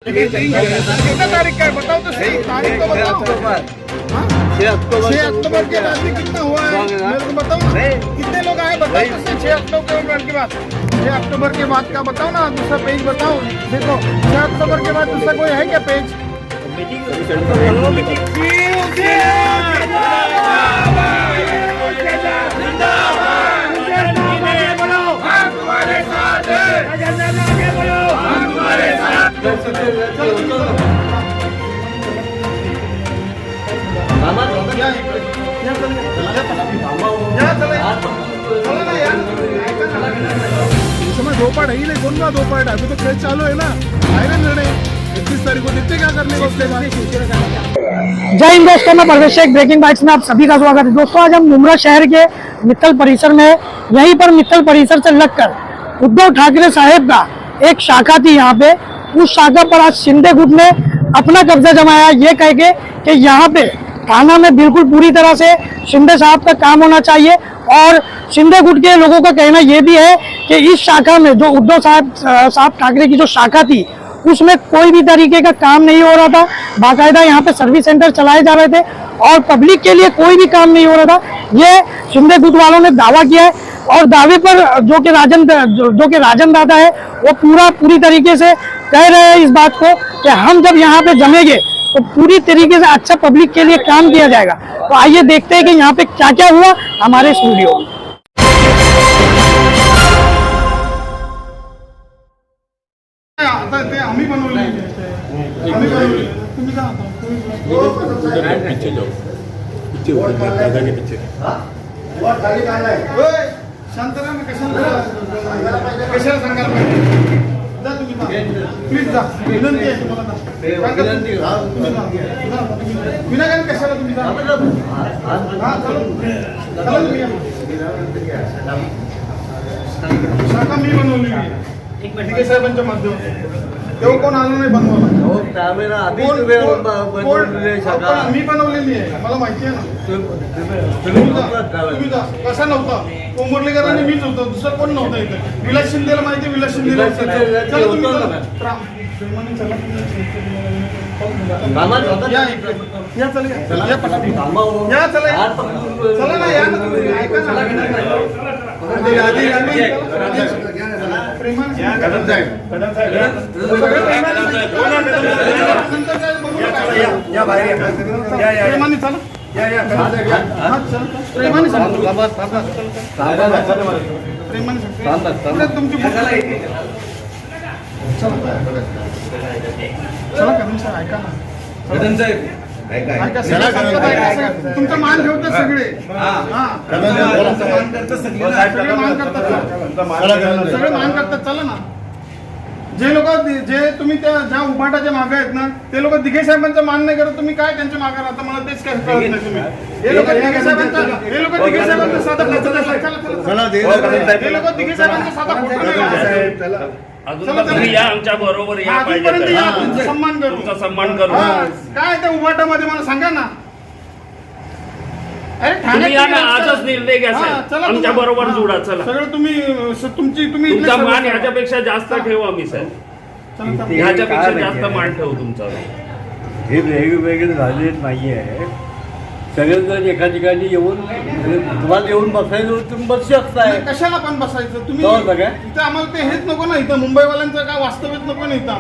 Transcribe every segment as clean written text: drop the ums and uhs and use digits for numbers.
कितना तारीख का है बताओ तो सही, तारीख तो बताओ। 6 अक्टूबर के बाद भी कितना हुआ है मेरे को बताओ ना, कितने लोग आए बताओ तो सही। 6 अक्टूबर के बाद, 6 अक्टूबर के बाद का बताओ ना, दूसरा पेज बताओ। देखो 6 अक्टूबर के बाद दूसरा कोई है क्या पेज? दोपहर ही नहीं, कौन सा दोपहर? अभी तो खेल चालू है ना, आएगा निर्णय 31 तारीख को, देखते क्या करने को उसके बाद। जय हिंद दोस्तों, मैं परवेश शेख, ब्रेकिंग बाइट्स में आप सभी का स्वागत है। दोस्तों आज हम मुमरा शहर के मित्तल परिसर में, यहीं पर मित्तल परिसर से लगकर उद्धव ठाकरे साहेब का एक शाखा थी यहाँ पे, उस शाखा पर आज शिंदे गुट ने अपना कब्जा जमाया, ये कह के कि यहाँ पे थाना में बिल्कुल पूरी तरह से शिंदे साहब का काम होना चाहिए। और शिंदे गुट के लोगों का कहना यह भी है कि इस शाखा में जो उद्धव साहब ठाकरे की जो शाखा थी उसमें कोई भी तरीके का काम नहीं हो रहा था। बाकायदा यहाँ पे सर्विस सेंटर चलाए जा रहे थे और पब्लिक के लिए कोई भी काम नहीं हो रहा था, ये शिंदे गुट वालों ने दावा किया है। और दावे पर जो कि राजन दादा है वो पूरी तरीके से कह रहे हैं इस बात को कि हम जब यहाँ पे जमेंगे तो पूरी तरीके से अच्छा पब्लिक के लिए काम किया जाएगा। तो आइए देखते हैं कि यहाँ पे क्या क्या हुआ हमारे इस वीडियो में। आम्ही बनवली, तुम्ही जा पीछे जाओ, पीछे दादा के पीछे। शांतराम कशाला सांगायला पाहिजे? जा तुम्ही, प्लीज जा, विनंती आहे तुम्हाला। विनाकारण कशाला तुम्ही जा, हा चलो तुम्ही। शाखा मी बनवलेली आहे ढिगे साहेबांच्या माध्यमातून, तेव्हा कोण आलं नाही बनवायला। मी बनवलेली आहे, मला माहिती आहे ना। तुम्ही जा, कसा नव्हता कोंबडलेकरांनी मीच होतो, दुसरं कोण नव्हतं इथे। विलास शिंदेला माहिती, विलास शिंदेला चला तुम्ही, या चला, या चला, चला ना, या ऐका ना, प्रेमाने चला, प्रेमाने तुमची चला कदम सर, ऐका ना, तुमचा मान ठेवतात सगळे, सगळे मान करतात, चला ना। जे लोक तुम्ही त्या ज्या उभाटाच्या मागे आहेत ना, ते लोक दिघे साहेबांचा मान नाही करत, तुम्ही काय त्यांच्या मागे राहता मला तेच काय कळत नाही। तुम्ही हे लोक दिघे साहेबांचा साधा फोटो, हे लोक दिघे साहेबांचा साधा फोटो तुम्ही या आमच्या बरोबर या, अजूनपर्यंत या, तुमचा सन्मान करू, काय त्या उभाटामध्ये मला सांगा ना। अरे तुम्ही या ना, आजच निर्णय घ्या साहेब, आमच्या बरोबर जोडा, चला सगळं तुम्ही तुमचा मान ह्याच्यापेक्षा जास्त ठेवू आम्ही साहेब, ह्याच्यापेक्षा जास्त मान ठेवू तुमचा। हे वेगवेगळे झालेले नाहीये, सगळे जर एका ठिकाणी येऊन तुम्हाला येऊन बसायचं तुम्ही बसू शकताय, कशाला पण बसायचं तुम्ही इथं? आम्हाला ते हेच नको ना, इथं मुंबईवाल्यांचं काय वास्तव्यच नको ना इथं।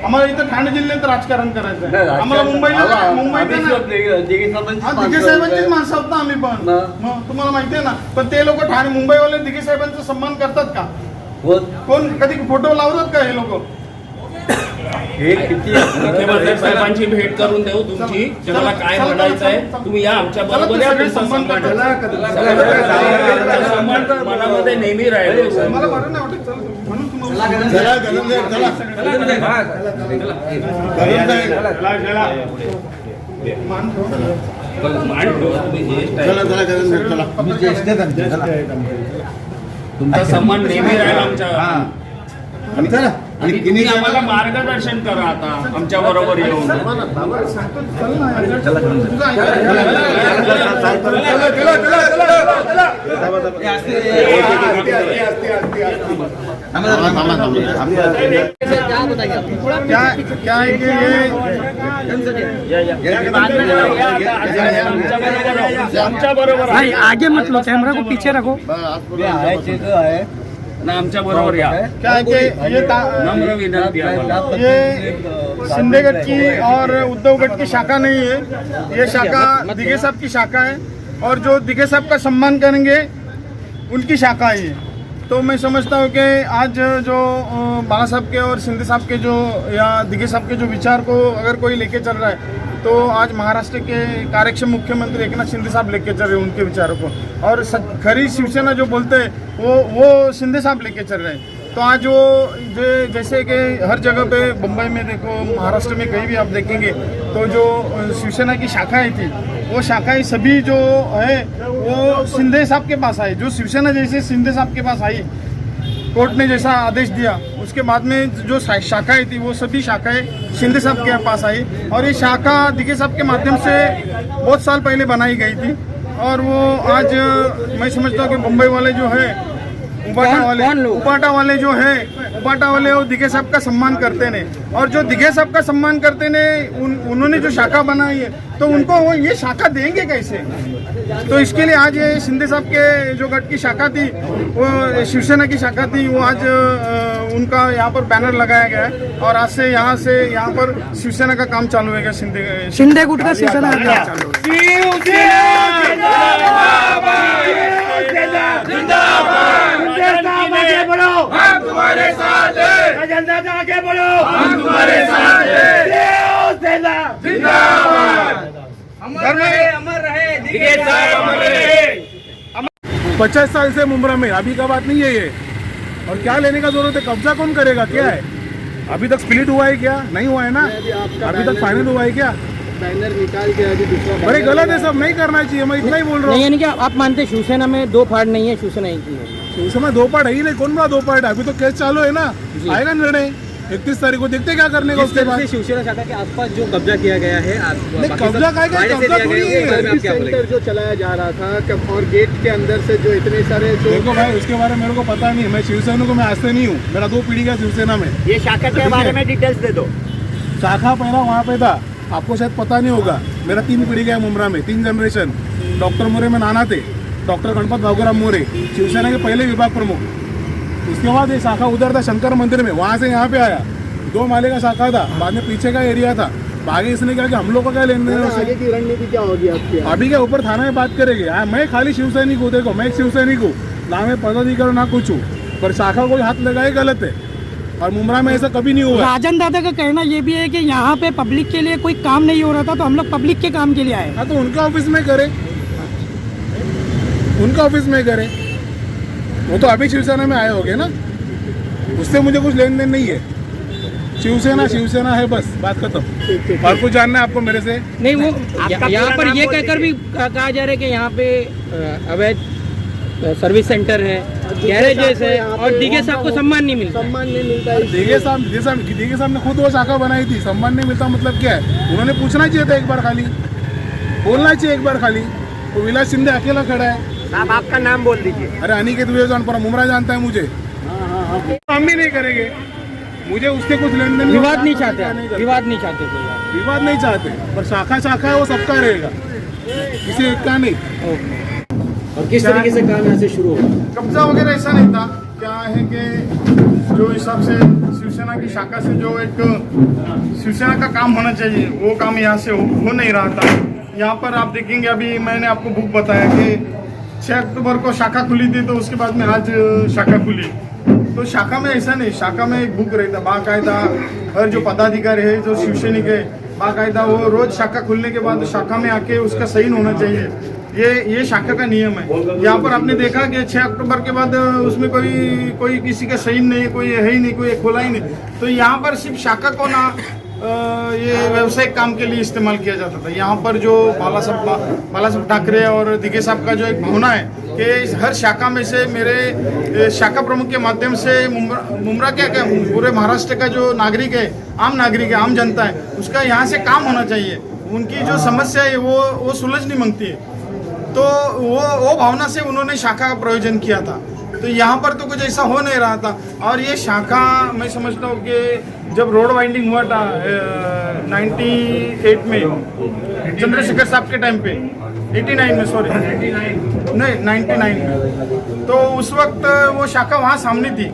आम्हाला इथं ठाणे जिल्ह्यात राजकारण करायचं आहे, आम्हाला मुंबईत दिघे साहेबांचीच माणसं आहोत ना आम्ही पण, तुम्हाला माहिती आहे ना। पण ते लोक ठाणे मुंबईवाले दिघे साहेबांचा सन्मान करतात का? कोण कधी फोटो लावतात का हे लोक? मुख्यमंत्री साहेबांची भेट करून देऊ तुमची, तुम्हाला काय म्हणायचं आहे तुम्ही या आमच्या बरोबर या, सन्मान मनामध्ये नेहमी राहील। मला बरं नाही वाटत, म्हणून तुम्हाला तुमचा सन्मान नेहमी राहील आमच्या, आणि तुम्ही आम्हाला मार्गदर्शन करा आता आमच्या बरोबर येऊन। क्या है कि आमच्या बरोबर भाई आगे मत लो, कैमरा को पीछे रखो. ना आमच्या बरोबर या. क्या है कि नम्र विनंती आहे आम्हाला. ये शिंदे गट की और उद्धव गट की शाखा नहीं है, ये शाखा दिघे साहब की शाखा है और जो दिघे साहब का सम्मान करेंगे उनकी शाखा है ये. तो मैं समझता हूँ कि आज जो बाला साहब के और शिंदे साहब के जो या दिघे साहब के जो विचार को अगर कोई लेके चल रहा है तो आज महाराष्ट्र के कार्यक्षम मुख्यमंत्री एकनाथ शिंदे साहब लेके चल रहे हैं उनके विचारों को, और खरी शिवसेना जो बोलते हैं वो शिंदे साहब लेके चल रहे हैं. तो आज वो जैसे कि हर जगह पे मुंबई में देखो, महाराष्ट्र में कहीं भी आप देखेंगे तो जो शिवसेना की शाखाएं थी वो शाखाएं सभी जो है वो शिंदे साहब के पास आई. जो शिवसेना जैसे शिंदे साहब के पास आई, कोर्ट ने जैसा आदेश दिया उसके बाद में जो शाखाएं थी वो सभी शाखाएं शिंदे साहब के पास आई, और ये शाखा दिघे साहब के माध्यम से बहुत साल पहले बनाई गई थी. और वो आज मैं समझता हूँ कि मुंबई वाले जो है उपाटा वाले जो है उपाटा वाले वो दिघे साहब का सम्मान करते ने, और जो दिघे साहब का सम्मान करते ने उन्होंने जो शाखा बनाई है तो उनको वो ये शाखा देंगे कैसे. तो इसके लिए आज ये शिंदे साहब के जो गट की शाखा थी वो शिवसेना की शाखा थी, वो आज उनका यहाँ पर बैनर लगाया गया है और आज से यहाँ पर शिवसेना का काम चालू होगा. शिंदे गुट का शिवसेना का काम चालू पचास साल से मुमरा में, अभी का बात नहीं है ये. और क्या लेने का जरूरत है, कब्जा कौन करेगा, क्या है. अभी तक स्प्लिट हुआ है क्या, नहीं हुआ है ना, अभी तक फाइनल हुआ है क्या. बैनर निकाल के अभी दूसरा अरे गलत है, सब नहीं करना चाहिए, मैं इतना ही बोल रहा हूँ. नहीं, यानी कि आप मानते शिवसेना में दो पार्ट नहीं है, शिवसेना एक ही है. शिवसेना दो पार्ट है ही नहीं, कौन बड़ा दो पार्ट है, अभी तो केस चालू है ना, आएगा निर्णय 31 तारीख को, देखते क्या करने का उसके बाद. शिवसेना शाखा के आसपास जो कब्जा किया गया है, कब्जा सेंटर जो चलाया जा रहा था और गेट के अंदर से जो इतने सारे देखो भाई, उसके बारे में मेरे को पता नहीं, मैं शिवसेना को मैं आज से नहीं हूँ, मेरा 2 पीढ़ी का शिवसेना में. ये शाखा के बारे में डिटेल्स दे दो. शाखा पहला वहाँ पे था, आपको शायद पता नहीं होगा, मेरा 3 पीढ़ी का है मुमरा में, 3 जनरेशन. डॉक्टर मोरे में नाना थे, डॉक्टर गणपत भागोराम मोरे शिवसेना के पहले विभाग प्रमुख. उसके बाद ये शाखा उधर था शंकर मंदिर में, वहाँ से यहाँ पे आया, 2 माले का शाखा था, बाद में पीछे का एरिया था. आगे इसने कहा कि हम लोग का क्या लेने देना, आगे की रणनीति क्या होगी आपकी. अभी क्या ऊपर थाना में बात करेंगे. मैं खाली शिवसैनिक हूँ, देखो मैं एक शिवसैनिक हूँ, ना मैं पदाधिकारी ना कुछ हूँ, पर शाखा को हाथ लगाए गलत है, और मुमरा में ऐसा कभी नहीं हुआ. राजन दादा का कहना ये भी है कि यहाँ पे पब्लिक के लिए कोई काम नहीं हो रहा था तो हम लोग पब्लिक के काम के लिए आए. हाँ, तो उनका ऑफिस में करे, उनका ऑफिस में करे, वो तो अभी शिवसेना में आए होंगे ना, उससे मुझे कुछ लेन देन नहीं है. शिवसेना है, बस बात खत्म. और कुछ जानना है आपको मेरे से? नहीं, वो यहाँ पर ये कहकर भी कहा जा रहा है कि यहाँ पे अवैध सर्विस सेंटर है, गैरेजेस है, और दिघे साहब को सम्मान नहीं मिलता. दिघे साहब ने खुद वो शाखा बनाई थी, सम्मान नहीं मिलता मतलब क्या है. उन्होंने पूछना चाहिए था एक बार, खाली बोलना चाहिए एक बार खाली. तो विलास शिंदे अकेला खड़ा है. आप आपका नाम बोल दीजिए. अरे अनिकेत विजयजान पर मुमरा जानता है मुझे, हम भी नहीं करेंगे, मुझे उससे कुछ लेन देन. विवाद नहीं चाहते, विवाद नहीं चाहते, कोई विवाद नहीं चाहते, पर शाखा है, वो सबका रहेगा, किसी एक का नहीं. और किस तरीके से काम यहाँ से शुरू होगा. कब्जा वगैरह ऐसा नहीं था. क्या है कि जो हिसाब से शिवसेना की शाखा से जो एक शिवसेना का काम होना चाहिए वो काम यहाँ से हो नहीं रहा था. यहाँ पर आप देखेंगे, अभी मैंने आपको बुक बताया कि 6 अक्टूबर को शाखा खुली थी, तो उसके बाद में आज शाखा खुली. तो शाखा में ऐसा नहीं, शाखा में एक बुक रहता बाकायदा, और जो पदाधिकारी है जो शिवसैनिक है बाकायदा वो रोज शाखा खुलने के बाद शाखा में आके उसका साइन होना चाहिए. ये शाखा का नियम है. यहाँ पर आपने देखा कि 6 अक्टूबर के बाद उसमें कोई किसी का साइन नहीं, कोई है ही नहीं, कोई खोला ही नहीं. तो यहाँ पर सिर्फ शाखा को ना ये व्यावसायिक काम के लिए इस्तेमाल किया जाता था. यहाँ पर जो बाला साहब ठाकरे और दिघे साहब का जो एक भावना है कि हर शाखा में से मेरे शाखा प्रमुख के माध्यम से मुमरा क्या पूरे महाराष्ट्र का जो नागरिक है, आम नागरिक है, आम जनता है, उसका यहाँ से काम होना चाहिए. उनकी जो समस्या है वो सुलझ नहीं मांगती है. तो वो भावना से उन्होंने शाखा का प्रयोजन किया था. तो यहाँ पर तो कुछ ऐसा हो नहीं रहा था। और ये शाखा मैं समझता हूँ कि जब रोड वाइंडिंग हुआ था 98 में चंद्रशेखर साहब के टाइम पे, 89 में सॉरी, नहीं 99 में, तो उस वक्त वो शाखा वहाँ सामने थी,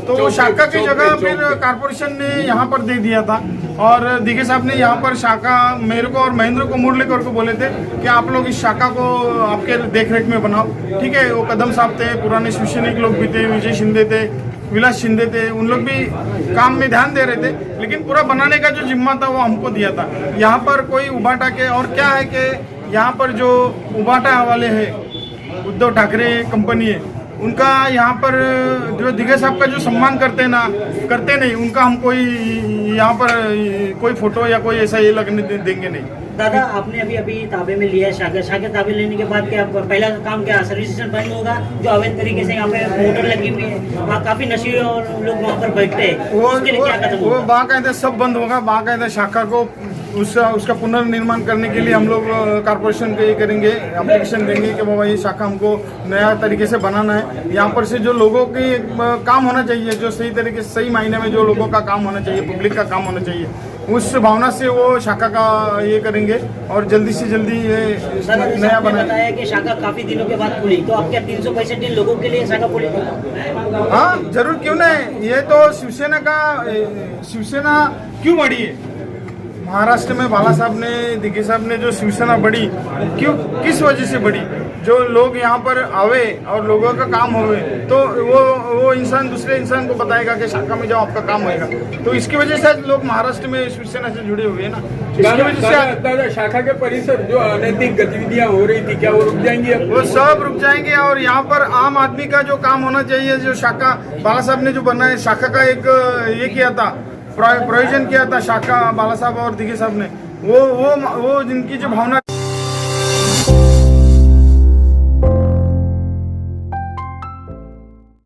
तो वो शाखा की जगह फिर कारपोरेशन ने यहाँ पर दे दिया था। और दिघे साहब ने यहाँ पर शाखा मेरे को और महेंद्र को मुरलीकर को बोले थे कि आप लोग इस शाखा को आपके देखरेख में बनाओ। ठीक है, वो कदम साहब थे, पुराने शिवसैनिक लोग भी थे, विजय शिंदे थे, विलास शिंदे थे, उन लोग भी काम में ध्यान दे रहे थे, लेकिन पूरा बनाने का जो जिम्मा था वो हमको दिया था। यहाँ पर कोई उबाटा के, और क्या है कि यहाँ पर जो उबाटा वाले हैं, उद्धव ठाकरे कंपनी है, उनका यहाँ पर जो दिघे साहब का जो सम्मान करते नहीं, उनका हम कोई यहाँ पर कोई फोटो या कोई ऐसा ये लगने देंगे नहीं। दादा, आपने अभी ताबे में लिया है शाखा ताबे लेने के बाद क्या पहला काम क्या सर्विस स्टेशन बंद होगा? जो अवैध तरीके से यहाँ पे मोटर लगी हुई है, वहाँ काफी नशे और लोग वहाँ पर बैठते हैं, उसके लिए क्या कदम होगा? वो बाकायदा सब बंद होगा, बाकायदा शाखा को उसका पुनर्निर्माण करने के लिए हम लोग कारपोरेशन को ये करेंगे, एप्लीकेशन देंगे कि बाबा ये शाखा हमको नया तरीके से बनाना है। यहाँ पर से जो लोगों की काम होना चाहिए, जो सही तरीके से सही मायने में जो लोगों का काम होना चाहिए, पब्लिक का काम होना चाहिए, उस भावना से वो शाखा का ये करेंगे और जल्दी से जल्दी ये नया बनाया कि शाखा काफी दिनों के बाद खुली, तो अब क्या 365 दिन लोगों के लिए शाखा खुली? हाँ जरूर, क्यों नहीं। ये तो शिवसेना क्यों बढ़ी है महाराष्ट्र में, बाला साहब ने, दिघे साहब ने जो शिवसेना बढ़ी, क्यों, किस वजह से बढ़ी? जो लोग यहाँ पर आवे और लोगों का काम होवे, तो वो इंसान दूसरे इंसान को बताएगा कि शाखा में जाओ आपका काम होएगा। तो इसकी वजह से लोग महाराष्ट्र में शिवसेना से जुड़े हुए हैं ना, इसकी वजह से। दादा, शाखा के परिसर जो अनैतिक गतिविधियां हो रही थी, क्या वो रुक जाएंगी? वो सब रुक जाएंगे और यहाँ पर आम आदमी का जो काम होना चाहिए, जो शाखा बाला साहब ने जो बनाया, शाखा का एक ये किया था, प्रोविजन किया था शाखा बाला साहब और दिघे साहब ने, वो जिनकी जो भावना